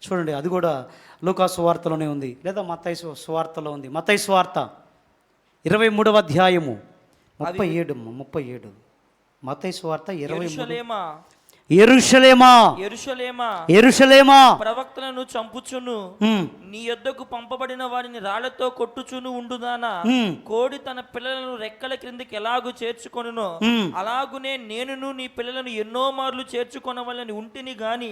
చూడండి, అది కూడా లూకా సువార్తలోనే ఉంది, లేదా మత్తయి సువార్తలో ఉంది. మత్తయి సువార్త 23వ అధ్యాయము 37. మత్తయి సువార్త 23. యెరూషలేమా యెరూషలేమా, ప్రవక్తలను చంపుచును నీ యొద్దకు పంపబడిన వారిని రాళ్లతో కొట్టుచును ఉండుదానా, కోడి తన పిల్లలను రెక్కల క్రిందికి ఎలాగు చేర్చుకొనునో అలాగునే నేనును నీ పిల్లలను ఎన్నో మార్లు చేర్చుకొనవలని ఉంటిని గాని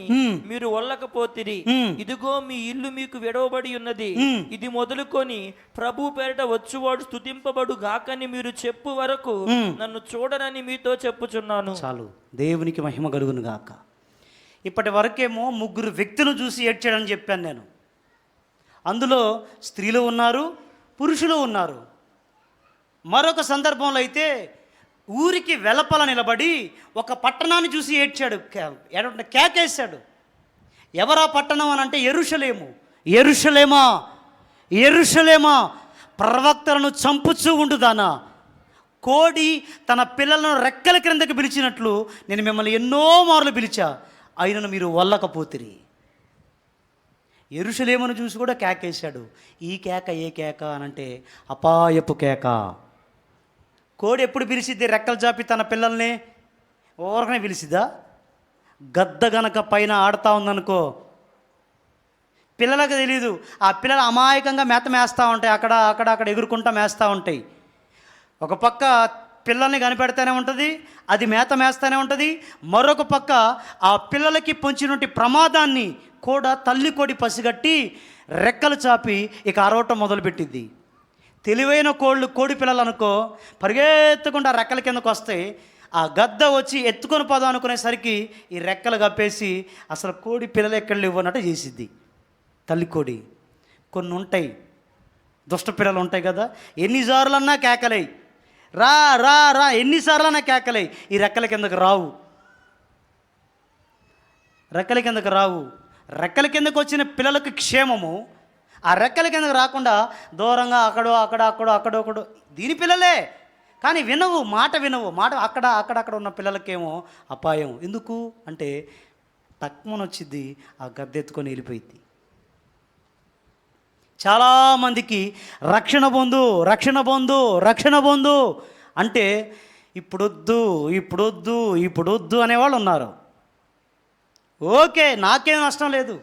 మీరు వల్లకపోతిరి. ఇదిగో మీ ఇల్లు మీకు విడవబడి ఉన్నది. ఇది మొదలుకొని ప్రభు పేరిట వచ్చువాడు స్తుతింపబడు గాకని మీరు చెప్పు వరకు నన్ను చూడనని మీతో చెప్పుచున్నాను. చాలు, దేవునికి మహిమ కలుగును గాక. ఇప్పటి వరకేమో 3 వ్యక్తులను చూసి ఏడ్చాడని చెప్పాను నేను. అందులో స్త్రీలు ఉన్నారు, పురుషులు ఉన్నారు. మరొక సందర్భంలో అయితే ఊరికి వెలపల నిలబడి ఒక పట్టణాన్ని చూసి ఏడ్చాడు, కేకేశాడు. ఎవరా పట్టణం అని అంటే యెరూషలేము. యెరూషలేమా యెరూషలేమా, ప్రవక్తలను చంపుచూ ఉండుదానా, కోడి తన పిల్లలను రెక్కల క్రిందకి పిలిచినట్లు నేను మిమ్మల్ని ఎన్నో మార్లు పిలిచా, అయినను మీరు వల్లకపోతిరి. యెరూషలేమును చూసి కూడా కేకేశాడు. ఈ కేక ఏ కేక అనంటే అపాయపు కేక. కోడి ఎప్పుడు పిలిచిద్ది? రెక్కలు చాపి తన పిల్లల్ని ఓరకనే పిలిచిద్దా? గద్ద గనక పైన ఆడుతూ ఉందనుకో, పిల్లలకు తెలీదు. ఆ పిల్లలు అమాయకంగా మేత మేస్తూ ఉంటాయి, అక్కడ ఎగురుకుంటా మేస్తూ ఉంటాయి. ఒక పక్క పిల్లల్ని కనిపెడతానే ఉంటుంది, అది మేత మేస్తూనే ఉంటుంది. మరొక పక్క ఆ పిల్లలకి పొంచినటువంటి ప్రమాదాన్ని కూడా తల్లి కోడి పసిగట్టి రెక్కలు చాపి ఇక అరవటం మొదలుపెట్టిద్ది. తెలివైన కోడి పిల్లలు అనుకో పరిగెత్తకుండా రెక్కల కిందకు వస్తాయి. ఆ గద్ద వచ్చి ఎత్తుకొని పోదాం అనుకునేసరికి ఈ రెక్కలు కప్పేసి అసలు కోడి పిల్లలు ఎక్కడ లేవు అన్నట్టు చేసిద్ది తల్లి కోడి. కొన్ని ఉంటాయి, దుష్ట పిల్లలు ఉంటాయి కదా, ఎన్నిసార్లన్నా కేకలై రా రా రా, ఎన్నిసార్లన్నా కేకలై ఈ రెక్కల కిందకు రావు. రెక్కల కిందకు రావు. రెక్కల కిందకు వచ్చిన పిల్లలకు క్షేమము, ఆ రెక్కల కిందకు రాకుండా దూరంగా అక్కడో దీని పిల్లలే కానీ వినవు, మాట అక్కడ ఉన్న పిల్లలకేమో అపాయం. ఎందుకు అంటే టక్మని వచ్చింది, ఆ గద్దె ఎత్తుకొని వెళ్ళిపోయింది. చాలామందికి రక్షణ పొందు అంటే ఇప్పుడొద్దు అనేవాళ్ళు ఉన్నారు. ఓకే, నాకేం నష్టం లేదు,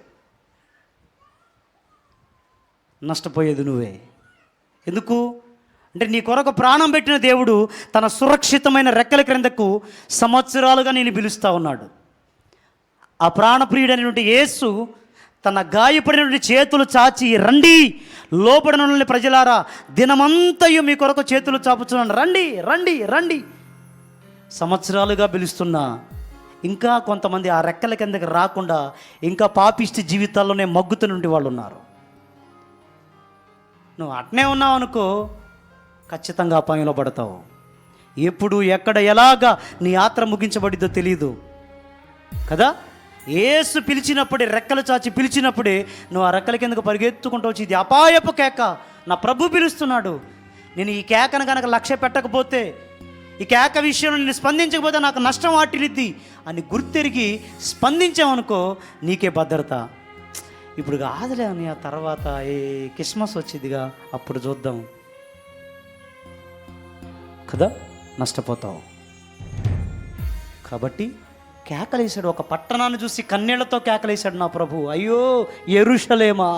నష్టపోయేది నువ్వే. ఎందుకు అంటే నీ కొరకు ప్రాణం పెట్టిన దేవుడు తన సురక్షితమైన రెక్కల క్రిందకు సంవత్సరాలుగా నేను పిలుస్తూ ఉన్నాడు. ఆ ప్రాణప్రియుడైనటువంటి యేసు తన గాయపడినటువంటి చేతులు చాచి, రండి లోపడిన ప్రజలారా, దినమంతయు మీ కొరకు చేతులు చాపుచున్నాను, రండి రండి రండి. సంవత్సరాలుగా పిలుస్తున్నా ఇంకా కొంతమంది ఆ రెక్కల కిందకి రాకుండా ఇంకా పాపిష్టి జీవితాల్లోనే మగ్గుతున్నటువంటి వాళ్ళు ఉన్నారు. నువ్వు అట్నే ఉన్నావు అనుకో, ఖచ్చితంగా అపాయంలో పడతావు. ఎప్పుడు ఎక్కడ ఎలాగా నీ యాత్ర ముగించబడిద్దో తెలీదు కదా. యేసు పిలిచినప్పుడే, రెక్కలు చాచి పిలిచినప్పుడే నువ్వు ఆ రెక్కల కిందకు పరిగెత్తుకుంటూ వచ్చి, ఇది అపాయపు కేక, నా ప్రభు పిలుస్తున్నాడు. నేను ఈ కేకను కనుక లక్ష్య పెట్టకపోతే, ఈ కేక విషయంలో నేను స్పందించకపోతే నాకు నష్టం వాటిల్లిద్ది అని గుర్తెరిగి స్పందించామనుకో, నీకే భద్రత. ఇప్పుడు కాదులే అని ఆ తర్వాత ఏ క్రిస్మస్ వచ్చిందిగా అప్పుడు చూద్దాం కదా, నష్టపోతావు. కాబట్టి కేకలేశాడు, ఒక పట్టణాన్ని చూసి కన్నీళ్లతో కేకలేశాడు నా ప్రభు. అయ్యో యెరూషలేమా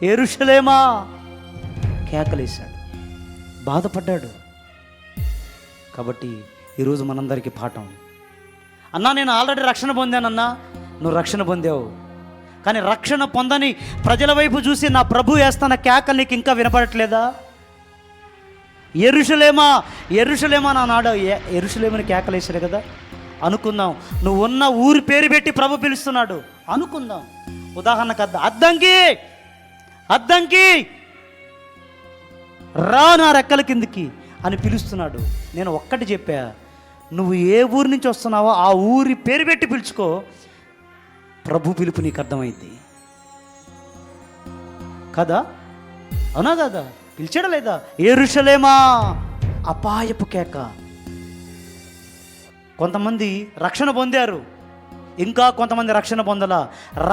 యెరూషలేమా, కేకలేశాడు, బాధపడ్డాడు. కాబట్టి ఈరోజు మనందరికీ పాఠం. అన్నా నేను ఆల్రెడీ రక్షణ పొందానన్నా, నువ్వు రక్షణ పొందావు, కానీ రక్షణ పొందని ప్రజల వైపు చూసి నా ప్రభు వేస్తున్న కేకలు నీకు ఇంకా వినపడట్లేదా? యెరూషలేమా నాడు యెరూషలేమని కేకలేశాడు కదా. అనుకుందాం, నువ్వు ఉన్న ఊరి పేరు పెట్టి ప్రభు పిలుస్తున్నాడు అనుకుందాం. ఉదాహరణకు అద్దంకి రా నా రెక్కల కిందికి అని పిలుస్తున్నాడు. నేను ఒక్కటి చెప్పా, నువ్వు ఏ ఊరి నుంచి వస్తున్నావో ఆ ఊరి పేరు పెట్టి పిలుచుకో, ప్రభు పిలుపు నీకు అర్థమైంది కదా. అవునా కదా? పిలిచాడా లేదా? యెరూషలేమా, అపాయపు కేక. కొంతమంది రక్షణ పొందారు, ఇంకా కొంతమంది రక్షణ పొందలా.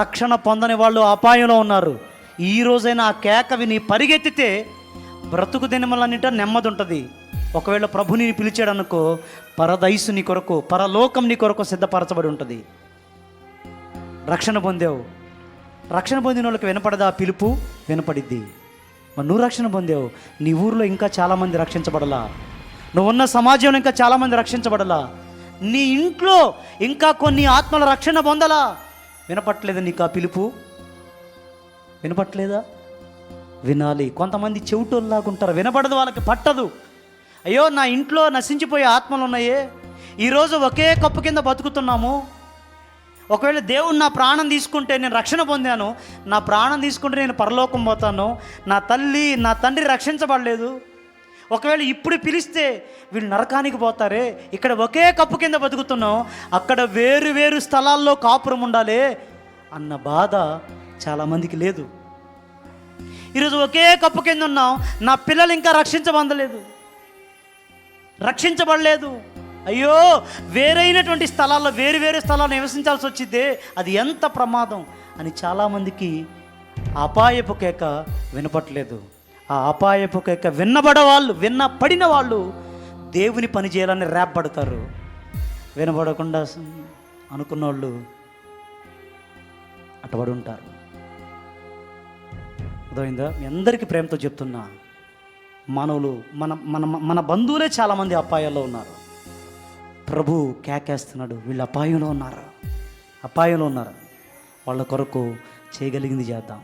రక్షణ పొందని వాళ్ళు అపాయంలో ఉన్నారు. ఈ రోజైనా ఆ కేక విని పరిగెత్తితే బ్రతుకు దినములన్నింట నెమ్మది ఉంటుంది. ఒకవేళ ప్రభుని పిలిచాడు అనుకో, పరదైసు నీ కొరకు, పరలోకం నీ కొరకు సిద్ధపరచబడి ఉంటుంది. రక్షణ పొందావు, రక్షణ పొందిన వాళ్ళకి వినపడదా పిలుపు? వినపడిద్ది. మరి నువ్వు రక్షణ పొందావు, నీ ఊరిలో ఇంకా చాలామంది రక్షించబడలా, నువ్వు ఉన్న సమాజంలో ఇంకా చాలామంది రక్షించబడలా, నీ ఇంట్లో ఇంకా కొన్ని ఆత్మల రక్షణ పొందలా. వినపట్లేదా నీకు ఆ పిలుపు? వినపట్లేదా? వినాలి. కొంతమంది చెవిటోళ్ళలాగుంటారు, వినపడదు, వాళ్ళకి పట్టదు. అయ్యో నా ఇంట్లో నశించిపోయే ఆత్మలు ఉన్నాయే, ఈరోజు ఒకే కప్పు కింద బతుకుతున్నాము. ఒకవేళ దేవుడు నా ప్రాణం తీసుకుంటే నేను రక్షణ పొందాను, నా ప్రాణం తీసుకుంటే నేను పరలోకం పోతాను, నా తల్లి నా తండ్రి రక్షించబడలేదు, ఒకవేళ ఇప్పుడు పిలిస్తే వీళ్ళు నరకానికి పోతారే, ఇక్కడ ఒకే కప్పు కింద బతుకుతున్నాం, అక్కడ వేరు వేరు స్థలాల్లో కాపురం ఉండాలి అన్న బాధ చాలామందికి లేదు. ఈరోజు ఒకే కప్పు కింద ఉన్నాం, నా పిల్లలు ఇంకా రక్షించబడలేదు. అయ్యో వేరైనటువంటి స్థలాల్లో వేరు వేరు స్థలాల్లో నివసించాల్సి వచ్చిందే, అది ఎంత ప్రమాదం అని చాలామందికి అపాయపు కేక వినపట్లేదు. ఆ అపాయపు కేక విన్నపడిన వాళ్ళు దేవుని పని చేయాలని రేపబడతారు. వినబడకుండా అనుకున్న వాళ్ళు అటుబడి ఉంటారు. అర్థమైందా? మీ అందరికీ ప్రేమతో చెప్తున్నా, మానవులు మన మన మన బంధువులే చాలామంది అపాయాల్లో ఉన్నారు. ప్రభు కేకేస్తున్నాడు, వీళ్ళు అపాయంలో ఉన్నారు. వాళ్ళ కొరకు చేయగలిగింది చేద్దాం.